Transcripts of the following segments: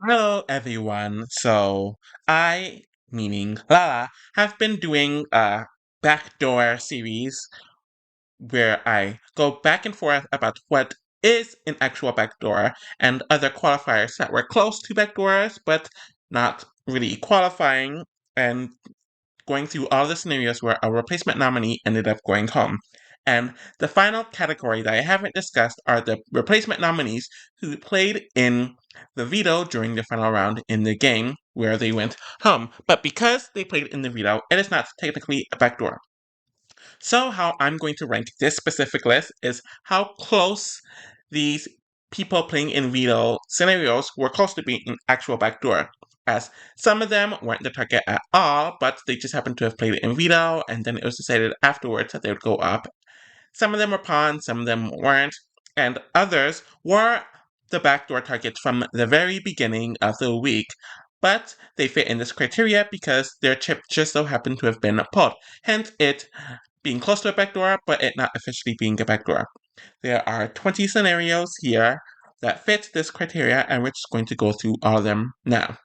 Hello, everyone. Meaning Lala, have been doing a Backdoor series where I go back and forth about what is an actual backdoor and other qualifiers that were close to backdoors but not really qualifying, and going through all the scenarios where a replacement nominee ended up going home. And the final category that I haven't discussed are the replacement nominees who played in the veto during the final round in the game where they went home. But because they played in the veto, it is not technically a backdoor. So, how I'm going to rank this specific list is how close these people playing in veto scenarios were close to being an actual backdoor. As some of them weren't the target at all, but they just happened to have played it in veto, and then it was decided afterwards that they would go up. Some of them were pawns, some of them weren't, and others were the backdoor targets from the very beginning of the week. But they fit in this criteria because their chip just so happened to have been pulled. Hence, it being close to a backdoor, but it not officially being a backdoor. There are 20 scenarios here that fit this criteria, and we're just going to go through all of them now.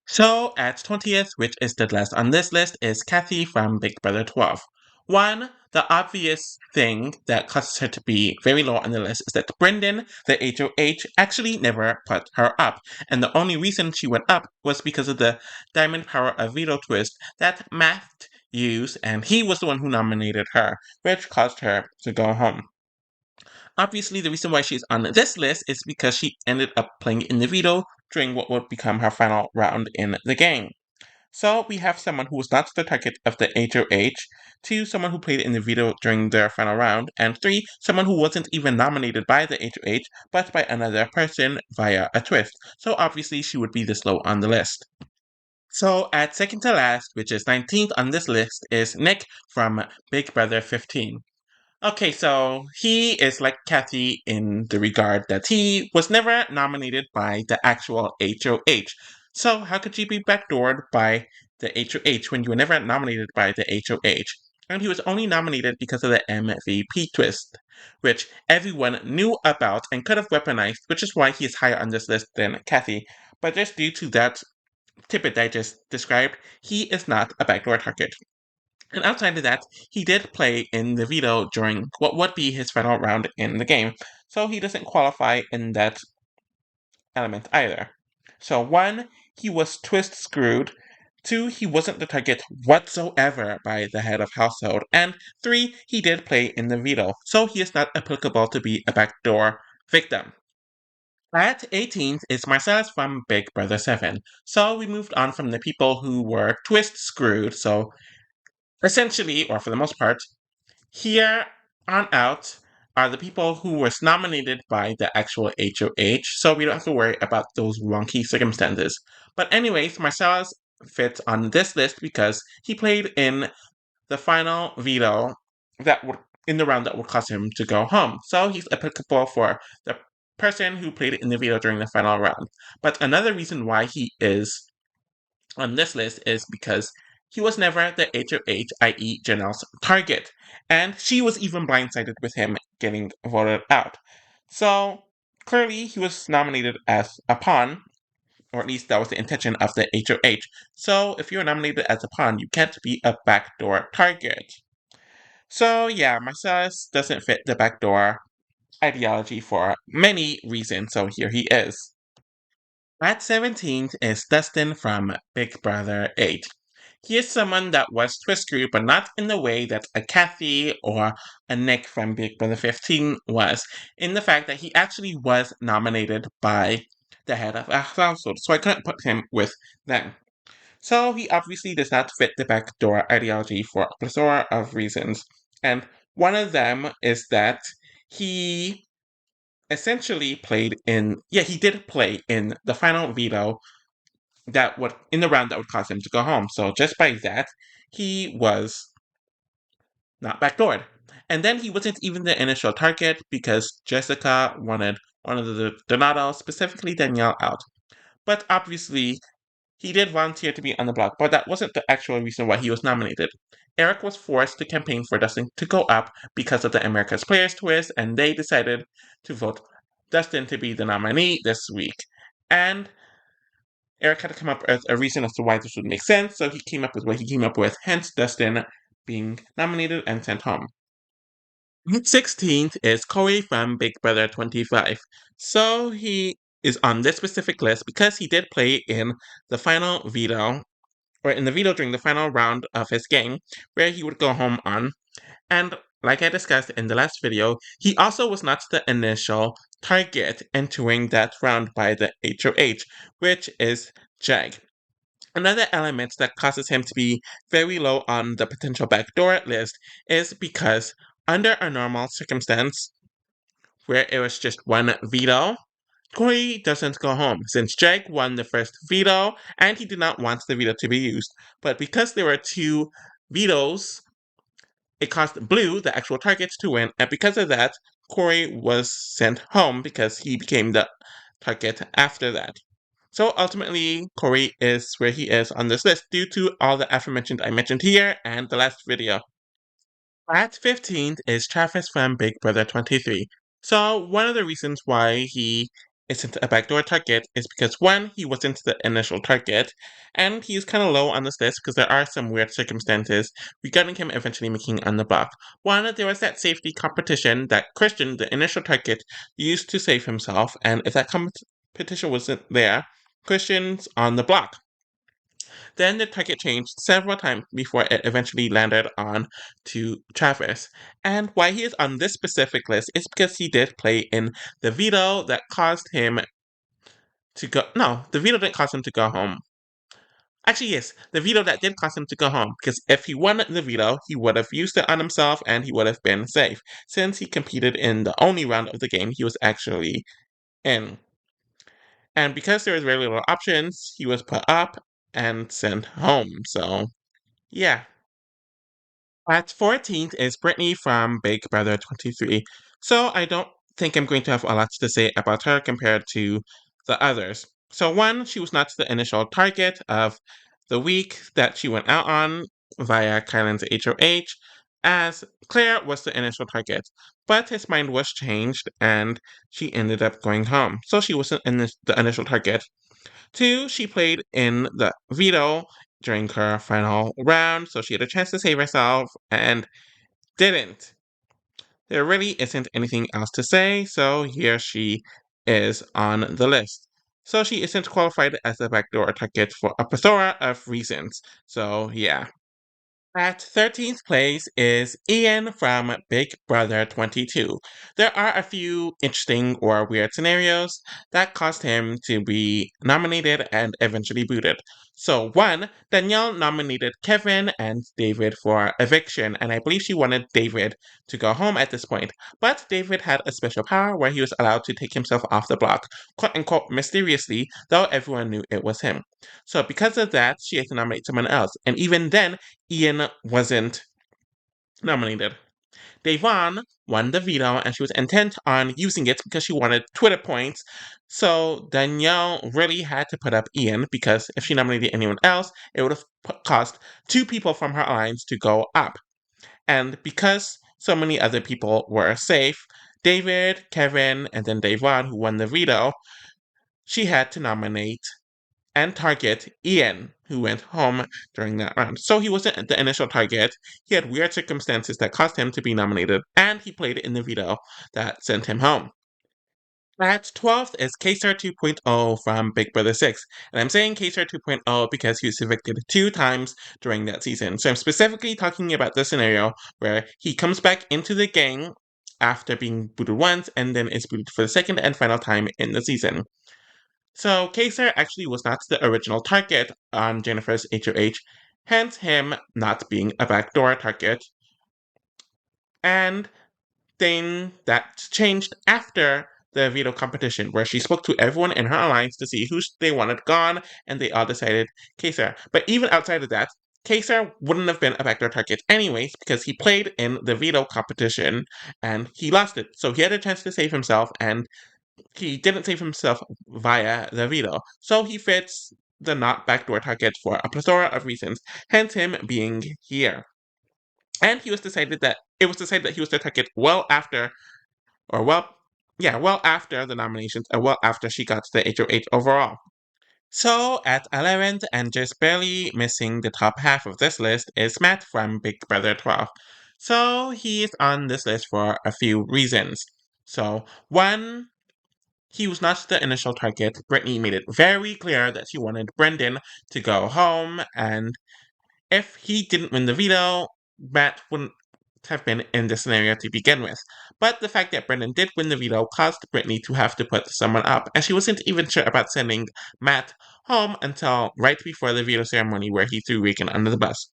So, at 20th, which is the last on this list, is Kathy from Big Brother 12. One, the obvious thing that causes her to be very low on the list is that Brendan, the HOH, actually never put her up. And the only reason she went up was because of the Diamond Power of Veto twist that Matt used, and he was the one who nominated her, which caused her to go home. Obviously, the reason why she's on this list is because she ended up playing in the veto during what would become her final round in the game. So we have someone who was not the target of the HOH, two, someone who played in the veto during their final round, and three, someone who wasn't even nominated by the HOH, but by another person via a twist. So obviously she would be this low on the list. So at second to last, which is 19th on this list, is Nick from Big Brother 15. Okay, so he is like Kathy in the regard that he was never nominated by the actual HOH. So how could you be backdoored by the HOH when you were never nominated by the HOH? And he was only nominated because of the MVP twist, which everyone knew about and could have weaponized, which is why he is higher on this list than Kathy. But just due to that tidbit I just described, he is not a backdoor target. And outside of that, he did play in the veto during what would be his final round in the game, so he doesn't qualify in that element either. So, one, he was twist screwed. Two, he wasn't the target whatsoever by the head of household. And three, he did play in the veto, so he is not applicable to be a backdoor victim. At 18th is Marcellas from Big Brother 7. So we moved on from the people who were twist screwed, so essentially, or for the most part, here on out are the people who was nominated by the actual HOH, so we don't have to worry about those wonky circumstances. But anyways, Marcellus fits on this list because he played in the final veto that would in the round that would cause him to go home. So he's applicable for the person who played in the veto during the final round. But another reason why he is on this list is because he was never the HOH, i.e., Janelle's target, and she was even blindsided with him getting voted out. So clearly, he was nominated as a pawn, or at least that was the intention of the HOH. So if you're nominated as a pawn, you can't be a backdoor target. So yeah, Marcellus doesn't fit the backdoor ideology for many reasons, so here he is. At 17th is Dustin from Big Brother 8. He is someone that was twist screwed, but not in the way that a Kathy or a Nick from Big Brother 15 was, in the fact that he actually was nominated by the head of a household, so I couldn't put him with them. So he obviously does not fit the backdoor ideology for a plethora of reasons, and one of them is that he essentially he did play in the final veto that would in the round that would cause him to go home. So just by that, he was not backdoored. And then he wasn't even the initial target because Jessica wanted one of the Donato, specifically Danielle, out. But obviously, he did volunteer to be on the block, but that wasn't the actual reason why he was nominated. Eric was forced to campaign for Dustin to go up because of the America's Players twist, and they decided to vote Dustin to be the nominee this week. And Eric had to come up with a reason as to why this would make sense, so he came up with what he came up with, hence Dustin being nominated and sent home. 16th is Cory from Big Brother 25. So he is on this specific list because he did play in the final veto, or in the veto during the final round of his game, where he would go home on. And like I discussed in the last video, he also was not the initial target entering that round by the HOH, which is Jag. Another element that causes him to be very low on the potential backdoor list is because under a normal circumstance, where it was just one veto, Cory doesn't go home, since Jag won the first veto, and he did not want the veto to be used. But because there were two vetoes, it caused Blue, the actual target, to win, and because of that, Cory was sent home because he became the target after that. So ultimately, Cory is where he is on this list due to all the aforementioned I mentioned here and the last video. At 15th is Travis from Big Brother 23. So one of the reasons why he isn't a backdoor target is because one, he wasn't the initial target, and he's kind of low on this list because there are some weird circumstances regarding him eventually making on the block. One, there was that safety competition that Christian, the initial target, used to save himself, and if that competition wasn't there, Christian's on the block. Then the target changed several times before it eventually landed on to Travis. And why he is on this specific list is because he did play in the veto that caused him to go. No, the veto didn't cause him to go home. Actually, yes, the veto that did cause him to go home, because if he won the veto, he would have used it on himself and he would have been safe, since he competed in the only round of the game he was actually in. And because there was very little options, he was put up and sent home. So, yeah. At 14th is Britni from Big Brother 23. So I don't think I'm going to have a lot to say about her compared to the others. So one, she was not the initial target of the week that she went out on via Kylan's HOH, as Claire was the initial target. But his mind was changed and she ended up going home. So she wasn't the initial target. Two, she played in the veto during her final round, so she had a chance to save herself and didn't. There really isn't anything else to say, so here she is on the list. So she isn't qualified as a backdoor target for a plethora of reasons. So yeah. At 13th place is Ian from Big Brother 22. There are a few interesting or weird scenarios that caused him to be nominated and eventually booted. So, one, Danielle nominated Kevin and David for eviction, and I believe she wanted David to go home at this point. But David had a special power where he was allowed to take himself off the block, quote unquote, mysteriously, though everyone knew it was him. So, because of that, she had to nominate someone else, and even then, Ian wasn't nominated. Devon won the veto and she was intent on using it because she wanted Twitter points. So Danielle really had to put up Ian because if she nominated anyone else, it would have cost two people from her alliance to go up. And because so many other people were safe, David, Kevin, and then Devon, who won the veto, she had to nominate and target Ian, who went home during that round. So he wasn't the initial target. He had weird circumstances that caused him to be nominated, and he played in the veto that sent him home. At 12th is Kaysar 2.0 from Big Brother 6. And I'm saying Kaysar 2.0 because he was evicted 2 times during that season. So I'm specifically talking about the scenario where he comes back into the gang after being booted once and then is booted for the second and final time in the season. So Kaysar actually was not the original target on Jennifer's HOH, hence him not being a backdoor target. And then that changed after the veto competition, where she spoke to everyone in her alliance to see who they wanted gone, and they all decided Kaysar. But even outside of that, Kaysar wouldn't have been a backdoor target anyways, because he played in the veto competition and he lost it. So he had a chance to save himself, and he didn't save himself via the veto, so he fits the not backdoor target for a plethora of reasons, hence him being here. And it was decided that he was the target well after the nominations and well after she got the HOH overall. So at 11th and just barely missing the top half of this list is Matt from Big Brother 12. So he is on this list for a few reasons. So one, he was not the initial target. Britni made it very clear that she wanted Brendan to go home, and if he didn't win the veto, Matt wouldn't have been in the scenario to begin with. But the fact that Brendan did win the veto caused Britni to have to put someone up, and she wasn't even sure about sending Matt home until right before the veto ceremony where he threw Regan under the bus.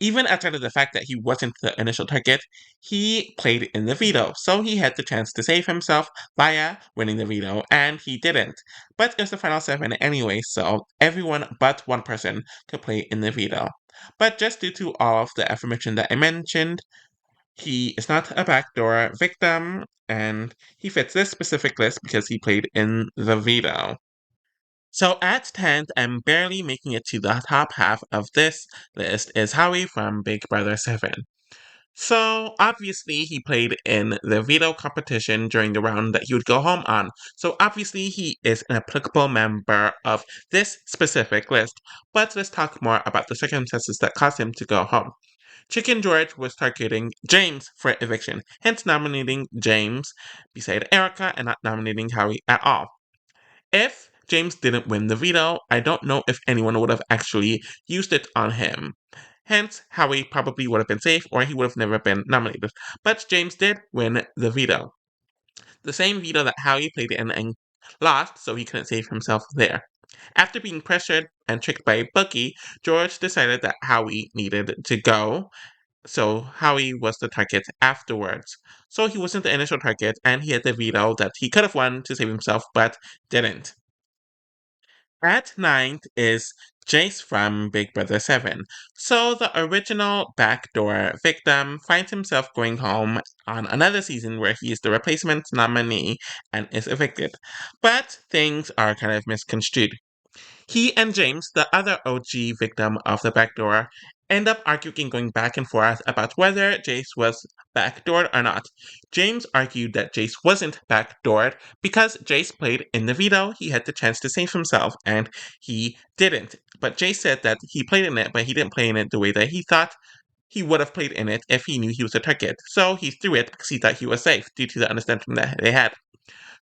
Even outside of the fact that he wasn't the initial target, he played in the veto, so he had the chance to save himself via winning the veto, and he didn't. But it was the final 7 anyway, so everyone but one person could play in the veto. But just due to all of the affirmation that I mentioned, he is not a backdoor victim, and he fits this specific list because he played in the veto. So at 10th, and barely making it to the top half of this list, is Howie from Big Brother 7. So obviously he played in the veto competition during the round that he would go home on. So obviously he is an applicable member of this specific list. But let's talk more about the circumstances that caused him to go home. Chicken George was targeting James for eviction, hence nominating James beside Erica and not nominating Howie at all. If James didn't win the veto, I don't know if anyone would have actually used it on him. Hence, Howie probably would have been safe or he would have never been nominated. But James did win the veto. The same veto that Howie played in and lost, so he couldn't save himself there. After being pressured and tricked by Bucky, George decided that Howie needed to go, so Howie was the target afterwards. So he wasn't the initial target, and he had the veto that he could have won to save himself, but didn't. At ninth is Jase from Big Brother 7. So the original backdoor victim finds himself going home on another season where he is the replacement nominee and is evicted. But things are kind of misconstrued. He and James, the other OG victim of the backdoor, end up arguing going back and forth about whether Jace was backdoored or not. James argued that Jace wasn't backdoored because Jace played in the veto, he had the chance to save himself, and he didn't. But Jace said that he played in it, but he didn't play in it the way that he thought he would have played in it if he knew he was a target. So he threw it because he thought he was safe due to the understanding that they had.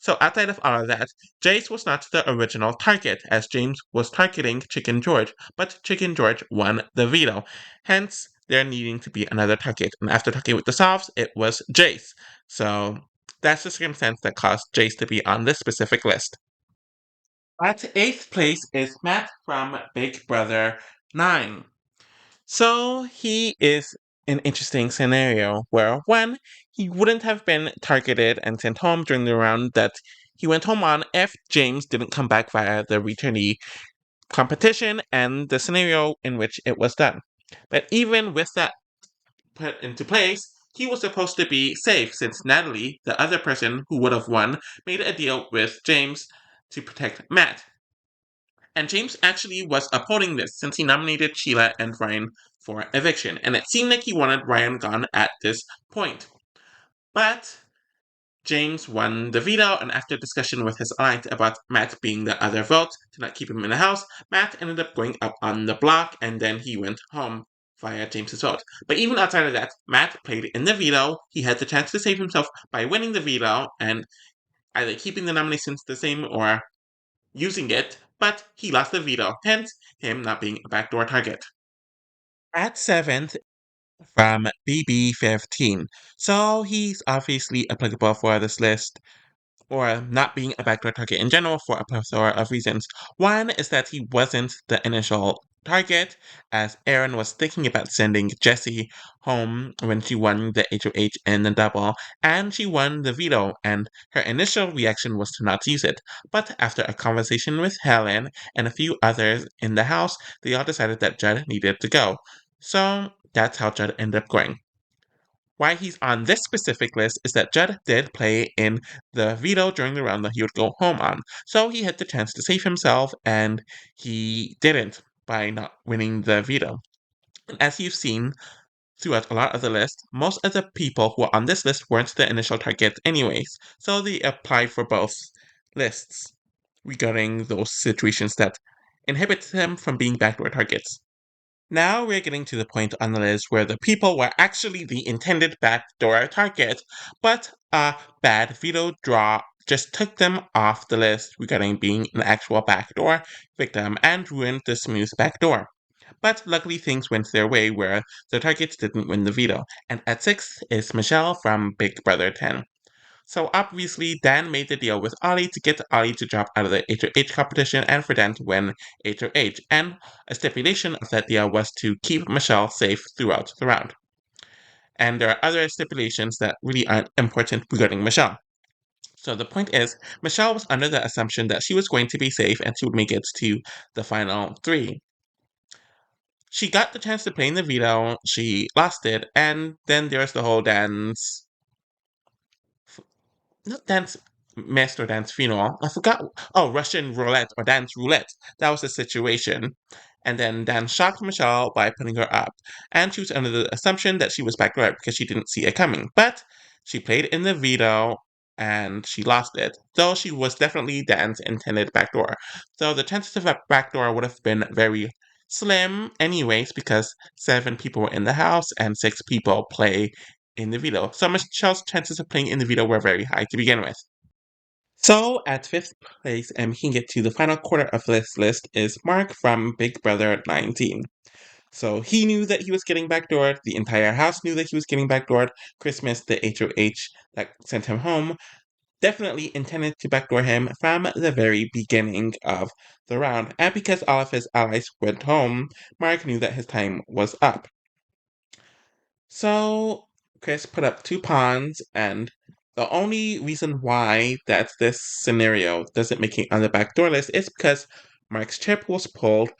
So outside of all of that, Jace was not the original target, as James was targeting Chicken George, but Chicken George won the veto. Hence, there needing to be another target. And after talking with the Softs, it was Jace. So that's the circumstance that caused Jace to be on this specific list. At 8th place is Matt from Big Brother 9. So he is an interesting scenario where, one, he wouldn't have been targeted and sent home during the round that he went home on if James didn't come back via the returnee competition and the scenario in which it was done. But even with that put into place, he was supposed to be safe since Natalie, the other person who would have won, made a deal with James to protect Matt. And James actually was upholding this since he nominated Sheila and Ryan for eviction, and it seemed like he wanted Ryan gone at this point. But James won the veto, and after discussion with his aunt about Matt being the other vote to not keep him in the house, Matt ended up going up on the block, and then he went home via James's vote. But even outside of that, Matt played in the veto. He had the chance to save himself by winning the veto and either keeping the nominations the same or using it, but he lost the veto, hence him not being a backdoor target. At 7th from BB15. So he's obviously applicable for this list, or not being a backdoor target in general for a plethora of reasons. One is that he wasn't the initial target, as Erin was thinking about sending Jessie home when she won the HOH in the double, and she won the veto, and her initial reaction was to not use it. But after a conversation with Helen and a few others in the house, they all decided that Judd needed to go. So that's how Judd ended up going. Why he's on this specific list is that Judd did play in the veto during the round that he would go home on. So he had the chance to save himself, and he didn't by not winning the veto. And as you've seen throughout a lot of the list, most of the people who are on this list weren't the initial targets anyways, so they applied for both lists. regarding those situations that inhibit them from being backdoor targets. Now we're getting to the point on the list where the people were actually the intended backdoor target, but a bad veto draw just took them off the list regarding being an actual backdoor victim and ruined the smooth backdoor. But luckily things went their way where the targets didn't win the veto, and at 6 is Michelle from Big Brother 10. So obviously, Dan made the deal with Ollie to get Ollie to drop out of the HOH competition and for Dan to win HOH. And a stipulation of that deal was to keep Michelle safe throughout the round. And there are other stipulations that really aren't important regarding Michelle. So the point is, Michelle was under the assumption that she was going to be safe and she would make it to the final 3. She got the chance to play in the veto, she lost it, and then there's the whole Dan's not dance mist or dance funeral. I forgot. Oh, Russian roulette or dance roulette. That was the situation. And then Dan shocked Michelle by putting her up. And she was under the assumption that she was backdoored because she didn't see it coming. But she played in the veto and she lost it. Though she was definitely Dan's intended backdoor. So the chances of a backdoor would have been very slim anyways because 7 people were in the house and 6 people play in the veto. So Michelle's chances of playing in the veto were very high to begin with. So at 5th place and making it to the final quarter of this list is Mark from Big Brother 19. So he knew that he was getting backdoored. The entire house knew that he was getting backdoored. Christmas, the HOH that sent him home, definitely intended to backdoor him from the very beginning of the round. And because all of his allies went home, Mark knew that his time was up. So Chris put up 2 pawns, and the only reason why that this scenario doesn't make it on the backdoor list is because Mark's chip was pulled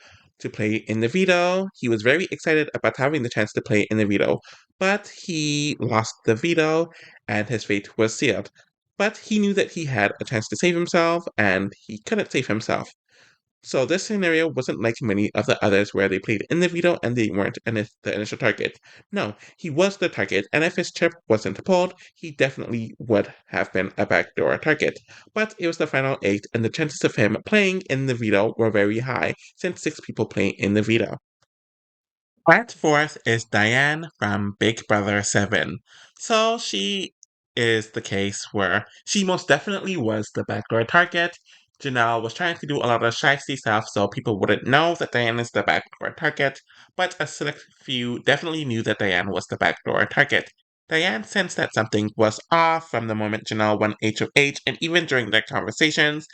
to play in the veto. He was very excited about having the chance to play in the veto, but he lost the veto and his fate was sealed. But he knew that he had a chance to save himself, and he couldn't save himself. So this scenario wasn't like many of the others where they played in the veto and they weren't the initial target. No, he was the target, and if his chip wasn't pulled, he definitely would have been a backdoor target. But it was the final 8, and the chances of him playing in the veto were very high, since 6 people play in the veto. At 4th is Diane from Big Brother 7. So she is the case where she most definitely was the backdoor target. Janelle was trying to do a lot of shiesty stuff so people wouldn't know that Diane is the backdoor target, but a select few definitely knew that Diane was the backdoor target. Diane sensed that something was off from the moment Janelle won HOH and even during their conversations,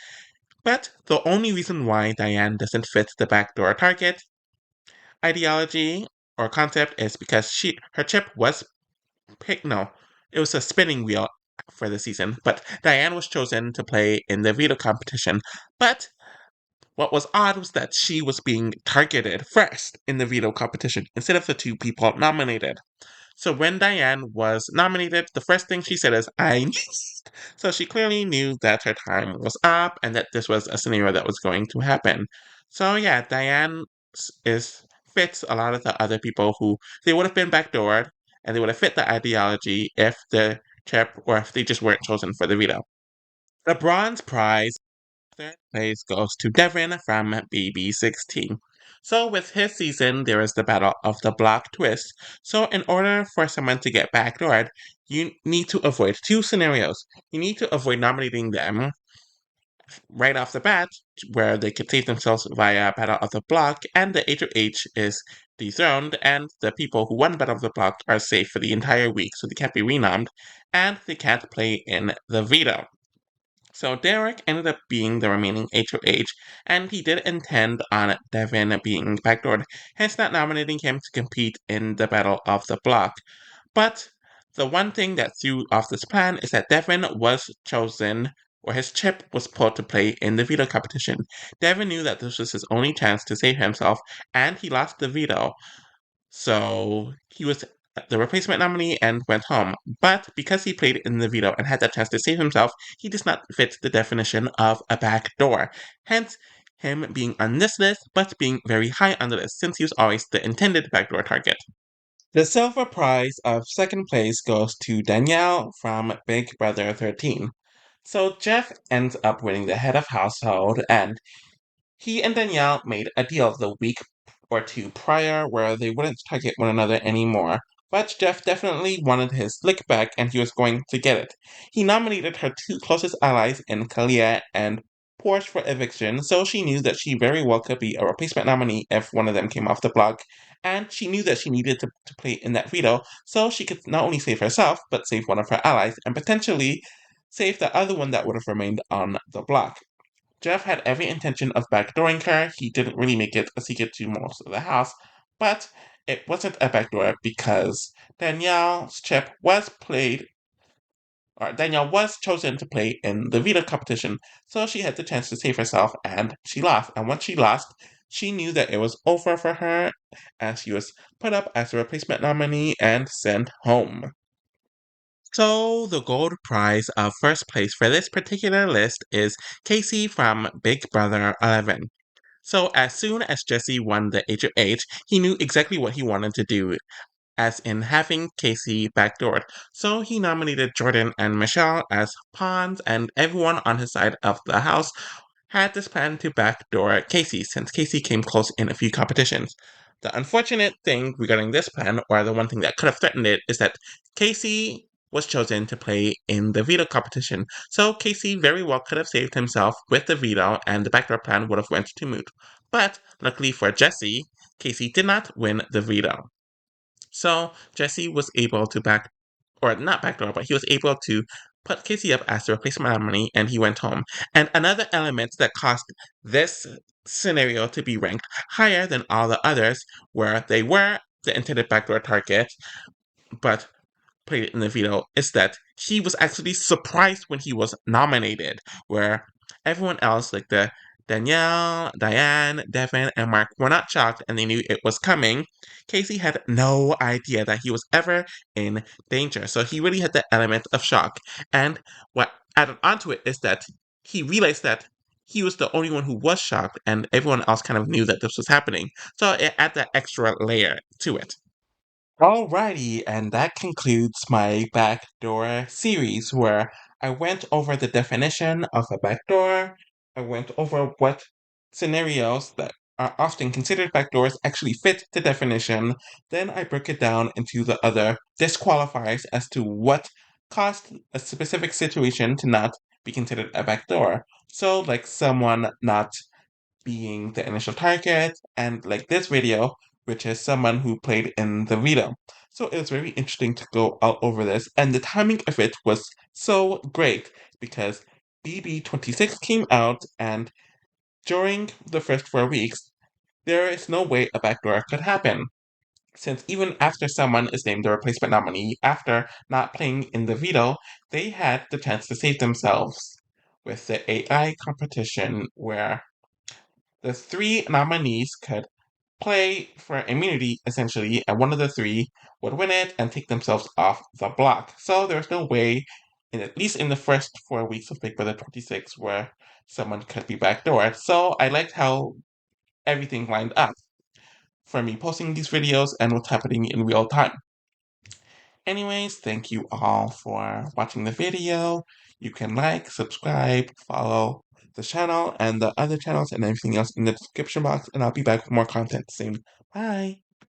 but the only reason why Diane doesn't fit the backdoor target ideology or concept is because her chip was no, it was a spinning wheel for the season, but Diane was chosen to play in the veto competition. But what was odd was that she was being targeted first in the veto competition instead of the 2 people nominated. So when Diane was nominated, the first thing she said is, I missed. So she clearly knew that her time was up and that this was a scenario that was going to happen. So yeah, Diane is fits a lot of the other people who they would have been backdoored and they would have fit the ideology if the chip or if they just weren't chosen for the veto. The bronze prize 3rd place goes to Devin from BB16. So with his season, there is the battle of the block twist. So in order for someone to get backdoored, you need to avoid 2 scenarios. You need to avoid nominating them right off the bat, where they could save themselves via Battle of the Block, and the HOH is dethroned, and the people who won Battle of the Block are safe for the entire week, so they can't be renommed, and they can't play in the veto. So Derek ended up being the remaining HOH, and he did intend on Devin being backdoored, hence not nominating him to compete in the Battle of the Block. But the one thing that threw off this plan is that Devin was chosen, or his chip was pulled to play in the veto competition. Devin knew that this was his only chance to save himself, and he lost the veto. So he was the replacement nominee and went home. But because he played in the veto and had that chance to save himself, he does not fit the definition of a backdoor. Hence, him being on this list, but being very high on the list, since he was always the intended backdoor target. The silver prize of 2nd place goes to Danielle from Big Brother 13. So Jeff ends up winning the head of household, and he and Danielle made a deal the week or two prior where they wouldn't target one another anymore. But Jeff definitely wanted his lick back, and he was going to get it. He nominated her two closest allies in Kalia and Porsche for eviction, so she knew that she very well could be a replacement nominee if one of them came off the block. And she knew that she needed to play in that veto, so she could not only save herself, but save one of her allies, and potentially save the other one that would have remained on the block. Jeff had every intention of backdooring her. He didn't really make it a secret to most of the house, but it wasn't a backdoor because Danielle was chosen to play in the veto competition, so she had the chance to save herself, and she lost. And once she lost, she knew that it was over for her, as she was put up as a replacement nominee and sent home. So, the gold prize of first place for this particular list is Casey from Big Brother 11. So, as soon as Jesse won the Age of 8, he knew exactly what he wanted to do, as in having Casey backdoored. So, he nominated Jordan and Michelle as pawns, and everyone on his side of the house had this plan to backdoor Casey, since Casey came close in a few competitions. The unfortunate thing regarding this plan, or the one thing that could have threatened it, is that Casey was chosen to play in the veto competition. So Casey very well could have saved himself with the veto, and the backdoor plan would have went to moot. But luckily for Jesse, Casey did not win the veto. So Jesse was able to or not backdoor, but he was able to put Casey up as the replacement nominee, and he went home. And another element that caused this scenario to be ranked higher than all the others, where they were the intended backdoor target, but played it in the veto, is that he was actually surprised when he was nominated, where everyone else, like the Danielle, Diane, Devin, and Mark, were not shocked and they knew it was coming. Casey had no idea that he was ever in danger, so he really had that element of shock. And what added onto it is that he realized that he was the only one who was shocked, and everyone else kind of knew that this was happening. So it added that extra layer to it. Alrighty, and that concludes my backdoor series where I went over the definition of a backdoor. I went over what scenarios that are often considered backdoors actually fit the definition. Then I broke it down into the other disqualifiers as to what caused a specific situation to not be considered a backdoor. So, like someone not being the initial target, and like this video, which is someone who played in the veto. So it was very interesting to go all over this, and the timing of it was so great because BB26 came out, and during the first 4 weeks, there is no way a backdoor could happen. Since even after someone is named the replacement nominee, after not playing in the veto, they had the chance to save themselves with the AI competition where the three nominees could play for immunity, essentially, and one of the three would win it and take themselves off the block. So there's no way, at least in the first 4 weeks of Big Brother 26, where someone could be backdoored. So I liked how everything lined up for me posting these videos and what's happening in real time. Anyways, thank you all for watching the video. You can like, subscribe, follow the channel and the other channels and everything else in the description box, and I'll be back with more content soon. Bye!